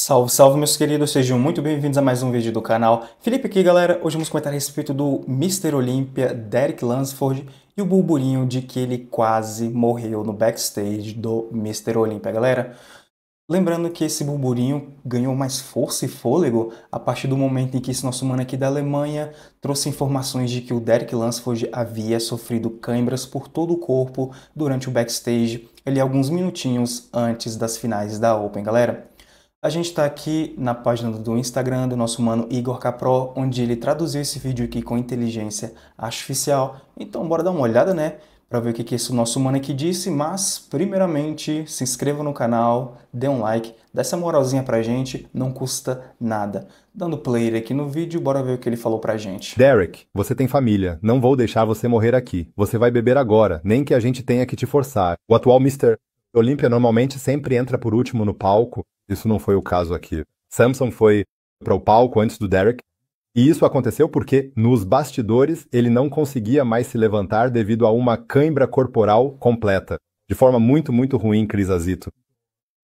Salve, salve, meus queridos, sejam muito bem-vindos a mais um vídeo do canal. Felipe aqui, galera. Hoje vamos comentar a respeito do Mr. Olympia, Derek Lunsford, e o burburinho de que ele quase morreu no backstage do Mr. Olympia, galera. Lembrando que esse burburinho ganhou mais força e fôlego a partir do momento em que esse nosso mano aqui da Alemanha trouxe informações de que o Derek Lunsford havia sofrido câimbras por todo o corpo durante o backstage, ali alguns minutinhos antes das finais da Open, galera. A gente está aqui na página do Instagram do nosso mano Igor Capro, onde ele traduziu esse vídeo aqui com inteligência artificial. Então bora dar uma olhada, né? Para ver o que esse nosso mano aqui disse, mas primeiramente se inscreva no canal, dê um like, dá essa moralzinha pra gente, não custa nada. Dando play aqui no vídeo, bora ver o que ele falou pra gente. Derek, você tem família, não vou deixar você morrer aqui. Você vai beber agora, nem que a gente tenha que te forçar. O atual Mr. Olympia normalmente sempre entra por último no palco. Isso não foi o caso aqui. Samson foi para o palco antes do Derek. E isso aconteceu porque, nos bastidores, ele não conseguia mais se levantar devido a uma cãibra corporal completa. De forma muito ruim, Cris Azito.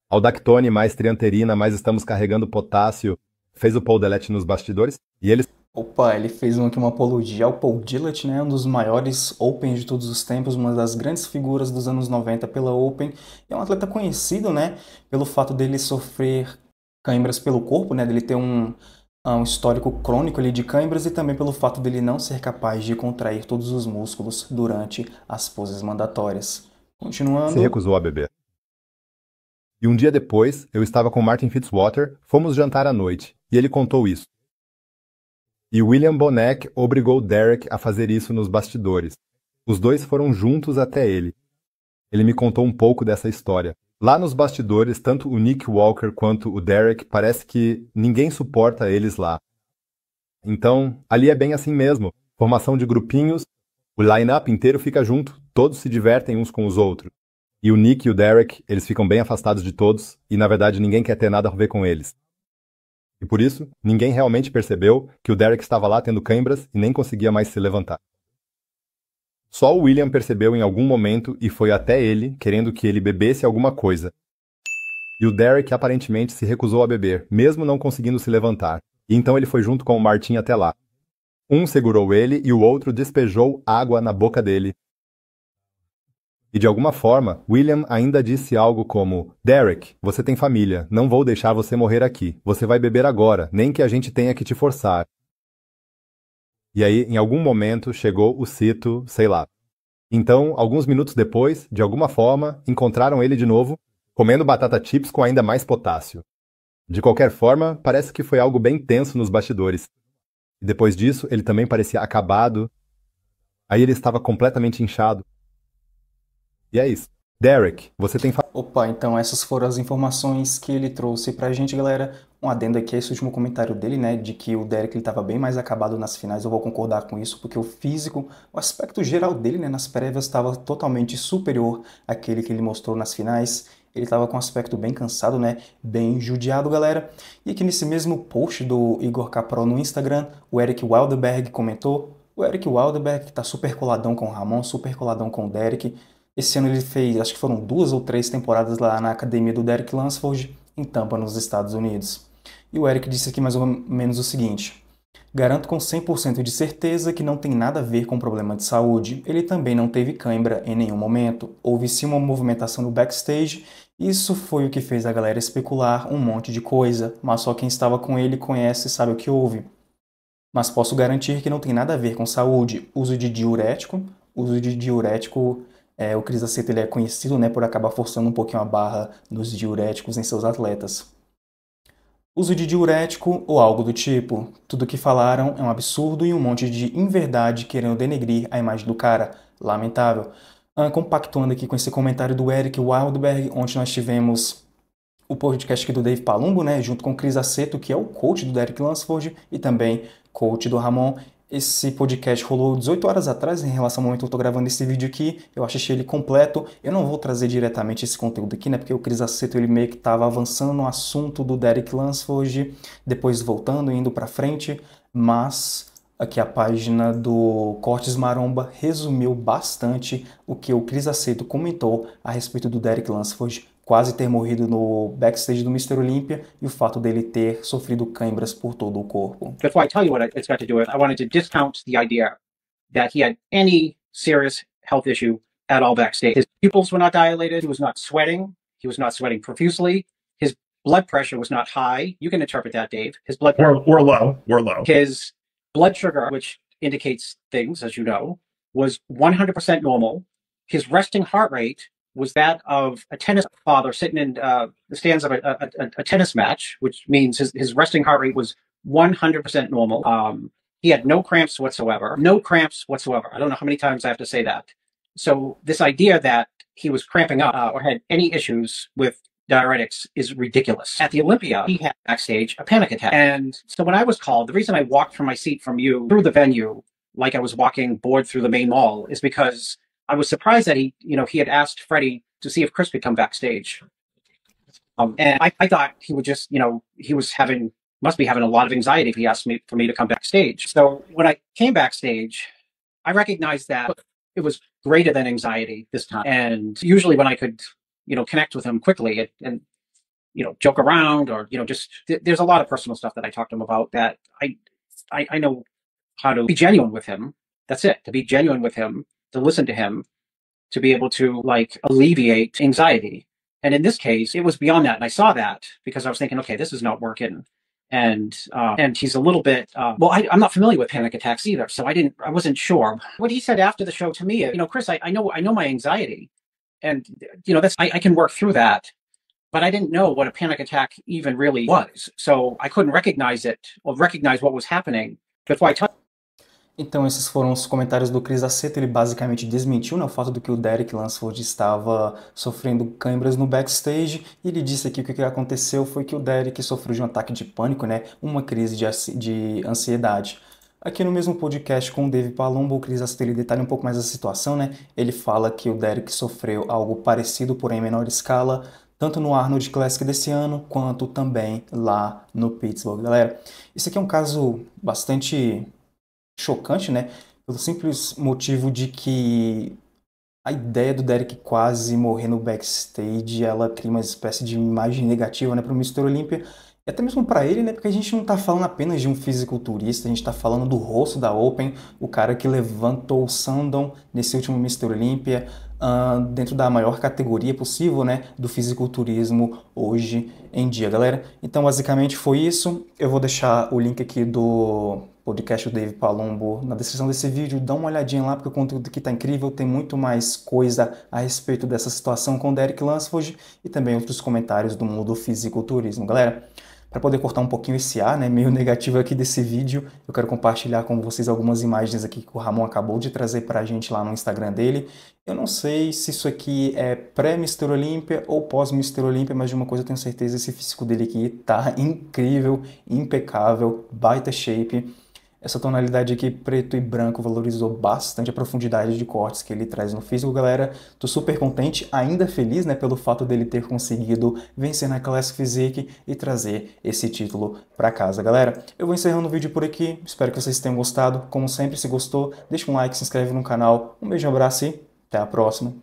Aldactone mais trianterina, mais estamos carregando potássio. Fez o pole delete nos bastidores e eles... Opa, ele fez aqui uma apologia ao Paul Dillett, né, um dos maiores Opens de todos os tempos, uma das grandes figuras dos anos 90 pela Open. É um atleta conhecido, né, pelo fato dele sofrer câimbras pelo corpo, né, dele ter um histórico crônico ali de câimbras e também pelo fato dele não ser capaz de contrair todos os músculos durante as poses mandatórias. Continuando. Se recusou a beber. E um dia depois, eu estava com Martin Fitzwater, fomos jantar à noite, e ele contou isso. E William Bonac obrigou Derek a fazer isso nos bastidores. Os dois foram juntos até ele. Ele me contou um pouco dessa história. Lá nos bastidores, tanto o Nick Walker quanto o Derek, parece que ninguém suporta eles lá. Então, ali é bem assim mesmo. Formação de grupinhos, o line-up inteiro fica junto, todos se divertem uns com os outros. E o Nick e o Derek, eles ficam bem afastados de todos, e na verdade ninguém quer ter nada a ver com eles. E por isso, ninguém realmente percebeu que o Derek estava lá tendo câimbras e nem conseguia mais se levantar. Só o William percebeu em algum momento e foi até ele, querendo que ele bebesse alguma coisa. E o Derek aparentemente se recusou a beber, mesmo não conseguindo se levantar. E então ele foi junto com o Martin até lá. Um segurou ele e o outro despejou água na boca dele. E de alguma forma, William ainda disse algo como: Derek, você tem família, não vou deixar você morrer aqui. Você vai beber agora, nem que a gente tenha que te forçar. E aí, em algum momento, chegou o cito, sei lá. Então, alguns minutos depois, de alguma forma, encontraram ele de novo, comendo batata chips com ainda mais potássio. De qualquer forma, parece que foi algo bem tenso nos bastidores. E depois disso, ele também parecia acabado. Aí ele estava completamente inchado. E é isso. Derek, você tem... Opa, então essas foram as informações que ele trouxe pra gente, galera. Um adendo aqui a esse último comentário dele, né, de que o Derek ele tava bem mais acabado nas finais. Eu vou concordar com isso, porque o físico, o aspecto geral dele, né, nas prévias estava totalmente superior àquele que ele mostrou nas finais. Ele estava com um aspecto bem cansado, né, bem judiado, galera. E aqui nesse mesmo post do Igor Capro no Instagram, o Eric Wildberg comentou. O Eric Wildberg tá super coladão com o Ramon, super coladão com o Derek. Esse ano ele fez, acho que foram 2 ou 3 temporadas lá na academia do Derek Lunsford, em Tampa, nos Estados Unidos. E o Eric disse aqui mais ou menos o seguinte: garanto com 100% de certeza que não tem nada a ver com problema de saúde. Ele também não teve cãibra em nenhum momento. Houve sim uma movimentação no backstage. Isso foi o que fez a galera especular um monte de coisa, mas só quem estava com ele conhece e sabe o que houve. Mas posso garantir que não tem nada a ver com saúde. Uso de diurético. O Cris Aceto ele é conhecido, né, por acabar forçando um pouquinho a barra nos diuréticos em seus atletas. Uso de diurético ou algo do tipo. Tudo que falaram é um absurdo e um monte de inverdade querendo denegrir a imagem do cara. Lamentável. Compactuando aqui com esse comentário do Eric Wildberg, onde nós tivemos o podcast aqui do Dave Palumbo, né, junto com o Cris Aceto, que é o coach do Derek Lunsford e também coach do Ramon. Esse podcast rolou 18 horas atrás, em relação ao momento que eu tô gravando esse vídeo aqui. Eu achei ele completo. Eu não vou trazer diretamente esse conteúdo aqui, né? Porque o Cris Aceto, ele meio que tava avançando no assunto do Derek Lunsford, depois voltando, indo pra frente. Mas aqui a página do Cortes Maromba resumiu bastante o que o Cris Aceto comentou a respeito do Derek Lunsford quase ter morrido no backstage do Mr. Olympia e o fato dele ter sofrido câimbras por todo o corpo. Before I tell you what it's got to do with, I wanted to discount the idea that he had any serious health issue at all backstage. His pupils were not dilated. He was not sweating. He was not sweating profusely. His blood pressure was not high. You can interpret that, Dave. His blood or low. His blood sugar, which indicates things, as you know, was 100% normal. His resting heart rate was that of a tennis father sitting in the stands of a tennis match, which means his resting heart rate was 100% normal. He had no cramps whatsoever. No cramps whatsoever. I don't know how many times I have to say that. So this idea that he was cramping up or had any issues with diuretics is ridiculous. At the Olympia, he had backstage a panic attack. And so when I was called, the reason I walked from my seat from you through the venue, like I was walking bored through the main mall, is because I was surprised that he had asked Freddie to see if Chris could come backstage. And I thought he would just, he must be having a lot of anxiety if he asked me for me to come backstage. So when I came backstage, I recognized that it was greater than anxiety this time. And usually when I could, connect with him quickly and joke around or, just there's a lot of personal stuff that I talked to him about that I know how to be genuine with him. That's it. To be genuine with him, to listen to him, to be able to alleviate anxiety. And in this case, it was beyond that. And I saw that because I was thinking, okay, this is not working. And he's a little bit, I'm not familiar with panic attacks either. So I wasn't sure. What he said after the show to me, Chris, I know my anxiety and, I can work through that, but I didn't know what a panic attack even really was. So I couldn't recognize it or recognize what was happening before I touched. Então esses foram os comentários do Chris Aceto. Ele basicamente desmentiu, né, o fato de que o Derek Lunsford estava sofrendo câimbras no backstage, e ele disse aqui que o que aconteceu foi que o Derek sofreu de um ataque de pânico, né, uma crise de ansiedade. Aqui no mesmo podcast com o Dave Palumbo, o Chris Aceto ele detalha um pouco mais a situação, né, ele fala que o Derek sofreu algo parecido, porém em menor escala, tanto no Arnold Classic desse ano, quanto também lá no Pittsburgh. Galera, esse aqui é um caso bastante chocante, né? Pelo simples motivo de que a ideia do Derek quase morrer no backstage, ela cria uma espécie de imagem negativa, né, para o Mr. Olympia, e até mesmo para ele, né, porque a gente não tá falando apenas de um fisiculturista, a gente tá falando do rosto da Open, o cara que levantou o Sandon nesse último Mr. Olympia, dentro da maior categoria possível, né, do fisiculturismo hoje em dia, galera. Então, basicamente foi isso. Eu vou deixar o link aqui do podcast do Dave Palumbo na descrição desse vídeo. Dá uma olhadinha lá, porque o conteúdo aqui tá incrível. Tem muito mais coisa a respeito dessa situação com o Derek Lunsford e também outros comentários do mundo fisiculturismo, galera. Para poder cortar um pouquinho esse ar, né, meio negativo aqui desse vídeo, eu quero compartilhar com vocês algumas imagens aqui que o Ramon acabou de trazer para a gente lá no Instagram dele. Eu não sei se isso aqui é pré-Mr. Olympia ou pós-Mr. Olympia, mas de uma coisa eu tenho certeza, esse físico dele aqui tá incrível, impecável, baita shape. Essa tonalidade aqui, preto e branco, valorizou bastante a profundidade de cortes que ele traz no físico, galera. Tô super contente, ainda feliz, né, pelo fato dele ter conseguido vencer na Classic Physique e trazer esse título para casa, galera. Eu vou encerrando o vídeo por aqui, espero que vocês tenham gostado. Como sempre, se gostou, deixa um like, se inscreve no canal. Um beijo, um abraço e até a próxima.